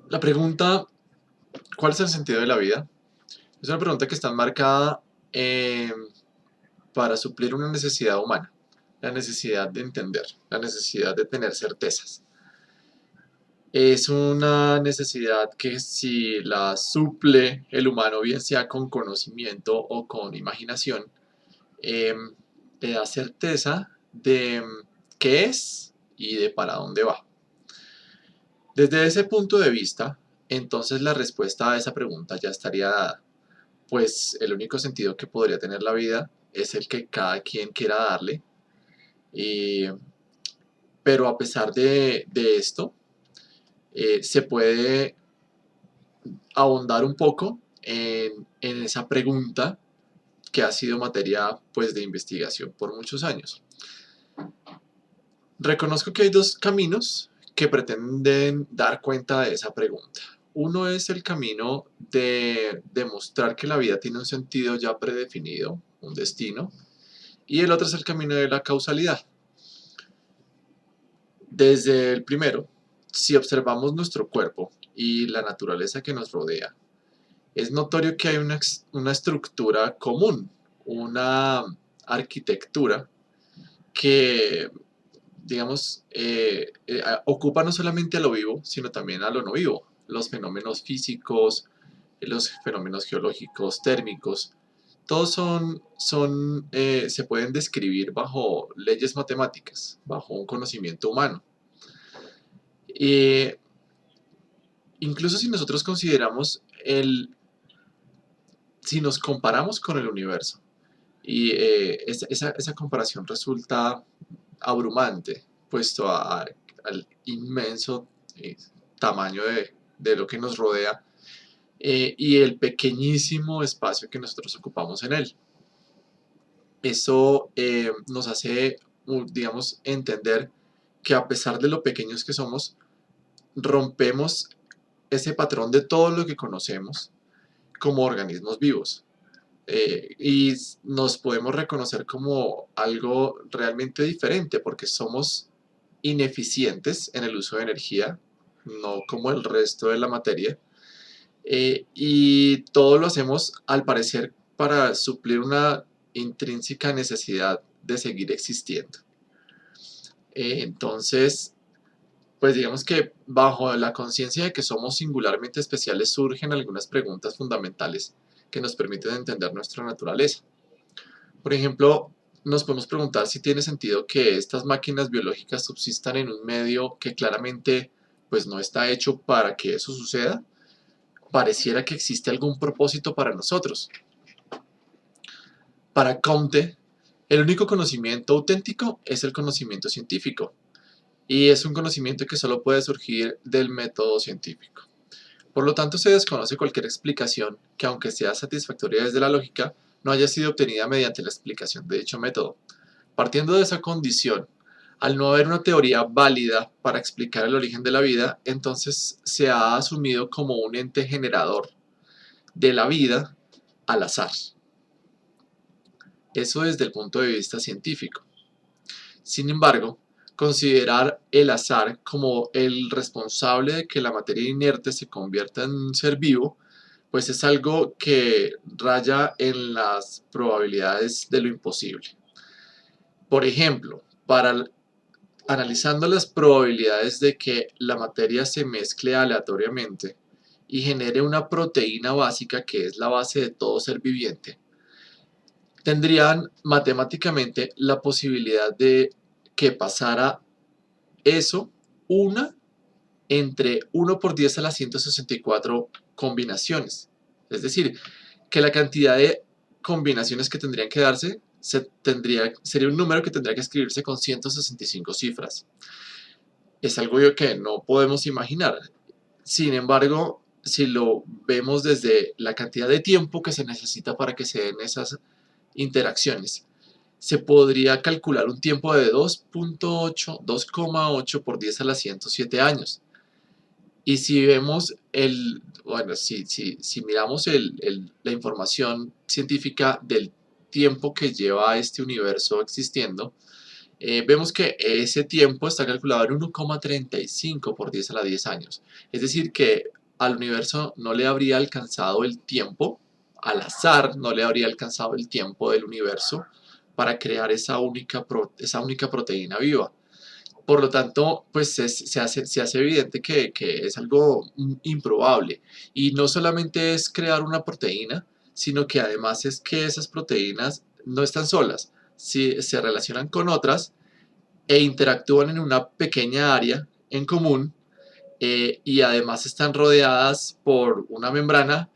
La pregunta, ¿cuál es el sentido de la vida? Es una pregunta que está enmarcada eh, para suplir una necesidad humana, la necesidad de entender, la necesidad de tener certezas. Es una necesidad que si la suple el humano, bien sea con conocimiento o con imaginación, eh, le da certeza de qué es y de para dónde va. Desde ese punto de vista, entonces la respuesta a esa pregunta ya estaría dada, pues el único sentido que podría tener la vida es el que cada quien quiera darle. Y, pero a pesar de esto, se puede ahondar un poco en esa pregunta que ha sido materia pues, de investigación por muchos años. Reconozco que hay dos caminos que pretenden dar cuenta de esa pregunta. Uno es el camino de demostrar que la vida tiene un sentido ya predefinido, un destino, y el otro es el camino de la causalidad. Desde el primero, si observamos nuestro cuerpo y la naturaleza que nos rodea, es notorio que hay una estructura común, una arquitectura que, digamos, ocupa no solamente a lo vivo, sino también a lo no vivo. Los fenómenos físicos, los fenómenos geológicos, térmicos, todos se pueden describir bajo leyes matemáticas, bajo un conocimiento humano. Eh, Incluso si nosotros consideramos si nos comparamos con el universo, y esa comparación resulta abrumante, puesto al inmenso tamaño de lo que nos rodea y el pequeñísimo espacio que nosotros ocupamos en él. Eso nos hace, digamos, entender que a pesar de lo pequeños que somos, rompemos ese patrón de todo lo que conocemos como organismos vivos. Y nos podemos reconocer como algo realmente diferente porque somos ineficientes en el uso de energía, no como el resto de la materia, y todo lo hacemos al parecer para suplir una intrínseca necesidad de seguir existiendo. Entonces, pues digamos que bajo la conciencia de que somos singularmente especiales surgen algunas preguntas fundamentales que nos permiten entender nuestra naturaleza. Por ejemplo, nos podemos preguntar si tiene sentido que estas máquinas biológicas subsistan en un medio que claramente pues no está hecho para que eso suceda. Pareciera que existe algún propósito para nosotros. Para Comte, el único conocimiento auténtico es el conocimiento científico, y es un conocimiento que solo puede surgir del método científico. Por lo tanto, se desconoce cualquier explicación que, aunque sea satisfactoria desde la lógica, no haya sido obtenida mediante la explicación de dicho método. Partiendo de esa condición, al no haber una teoría válida para explicar el origen de la vida, entonces se ha asumido como un ente generador de la vida al azar. Eso desde el punto de vista científico. Sin embargo, considerar el azar como el responsable de que la materia inerte se convierta en un ser vivo, pues es algo que raya en las probabilidades de lo imposible. Por ejemplo, analizando las probabilidades de que la materia se mezcle aleatoriamente y genere una proteína básica que es la base de todo ser viviente, tendrían matemáticamente la posibilidad de que pasara eso una entre 1 por 10 a la 164 combinaciones. Es decir, que la cantidad de combinaciones que tendrían que darse sería un número que tendría que escribirse con 165 cifras. Es algo que no podemos imaginar. Sin embargo, si lo vemos desde la cantidad de tiempo que se necesita para que se den esas interacciones, se podría calcular un tiempo de 2,8 por 10 a la 107 años. Y si vemos bueno, si miramos la información científica del tiempo que lleva este universo existiendo, vemos que ese tiempo está calculado en 1,35 por 10 a la 10 años. Es decir, que al universo no le habría alcanzado el tiempo, al azar no le habría alcanzado el tiempo del universo para crear esa única proteína viva. Por lo tanto, pues se hace evidente que es algo improbable. Y no solamente es crear una proteína, sino que además es que esas proteínas no están solas, si se relacionan con otras e interactúan en una pequeña área en común, y además están rodeadas por una membrana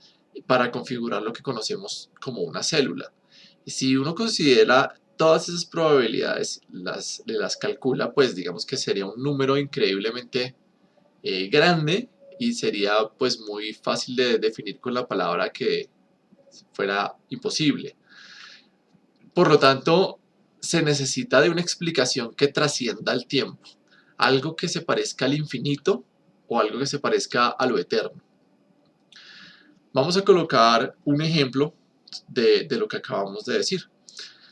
para configurar lo que conocemos como una célula. Y si uno considera todas esas probabilidades, las calcula, pues digamos que sería un número increíblemente grande, y sería pues muy fácil de definir con la palabra que fuera imposible. Por lo tanto, se necesita de una explicación que trascienda el tiempo, algo que se parezca al infinito o algo que se parezca a lo eterno. Vamos a colocar un ejemplo de lo que acabamos de decir.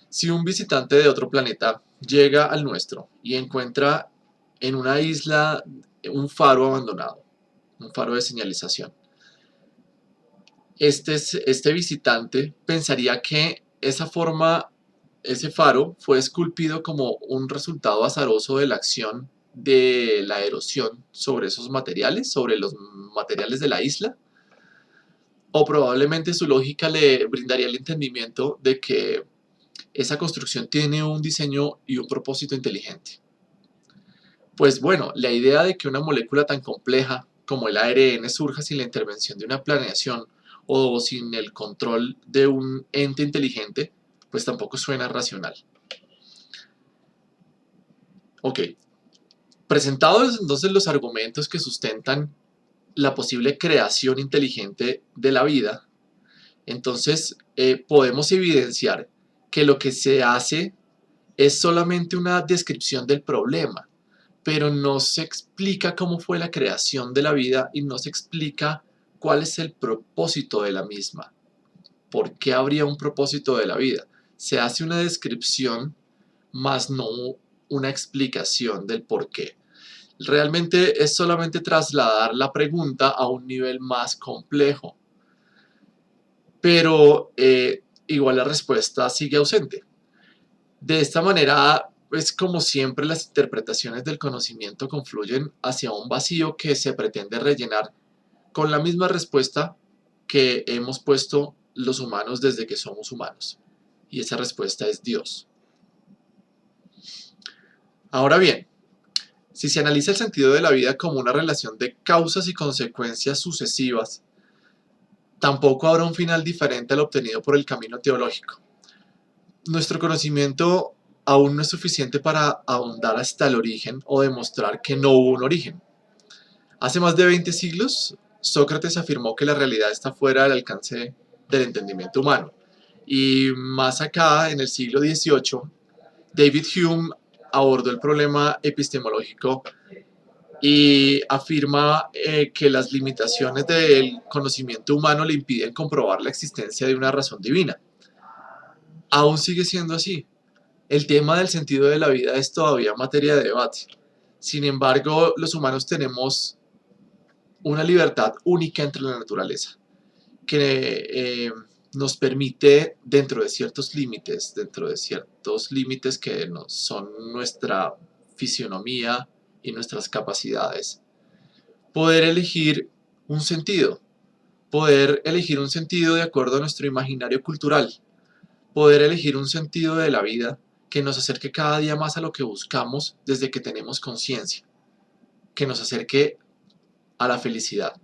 Si un visitante de otro planeta llega al nuestro y encuentra en una isla un faro abandonado, un faro de señalización, este visitante pensaría que ese faro fue esculpido como un resultado azaroso de la acción de la erosión sobre esos materiales, sobre los materiales de la isla, o probablemente su lógica le brindaría el entendimiento de que esa construcción tiene un diseño y un propósito inteligente. Pues bueno, la idea de que una molécula tan compleja como el ARN surja sin la intervención de una planeación o sin el control de un ente inteligente, pues tampoco suena racional. Ok, presentados entonces los argumentos que sustentan la posible creación inteligente de la vida, entonces podemos evidenciar que lo que se hace es solamente una descripción del problema, pero no se explica cómo fue la creación de la vida y no se explica cuál es el propósito de la misma. ¿Por qué habría un propósito de la vida? Se hace una descripción, más no una explicación del por qué. Realmente es solamente trasladar la pregunta a un nivel más complejo, pero igual la respuesta sigue ausente. De esta manera, es como siempre las interpretaciones del conocimiento confluyen hacia un vacío que se pretende rellenar con la misma respuesta que hemos puesto los humanos desde que somos humanos. Y esa respuesta es Dios. Ahora bien, si se analiza el sentido de la vida como una relación de causas y consecuencias sucesivas, tampoco habrá un final diferente al obtenido por el camino teológico. Nuestro conocimiento aún no es suficiente para ahondar hasta el origen o demostrar que no hubo un origen. Hace más de 20 siglos, Sócrates afirmó que la realidad está fuera del alcance del entendimiento humano. Y más acá, en el siglo XVIII, David Hume abordó el problema epistemológico y afirma que las limitaciones del conocimiento humano le impiden comprobar la existencia de una razón divina. Aún sigue siendo así. El tema del sentido de la vida es todavía materia de debate. Sin embargo, los humanos tenemos una libertad única entre la naturaleza, que nos permite, dentro de ciertos límites que son nuestra fisionomía y nuestras capacidades, poder elegir un sentido, poder elegir un sentido de acuerdo a nuestro imaginario cultural, poder elegir un sentido de la vida que nos acerque cada día más a lo que buscamos desde que tenemos conciencia, que nos acerque a la felicidad.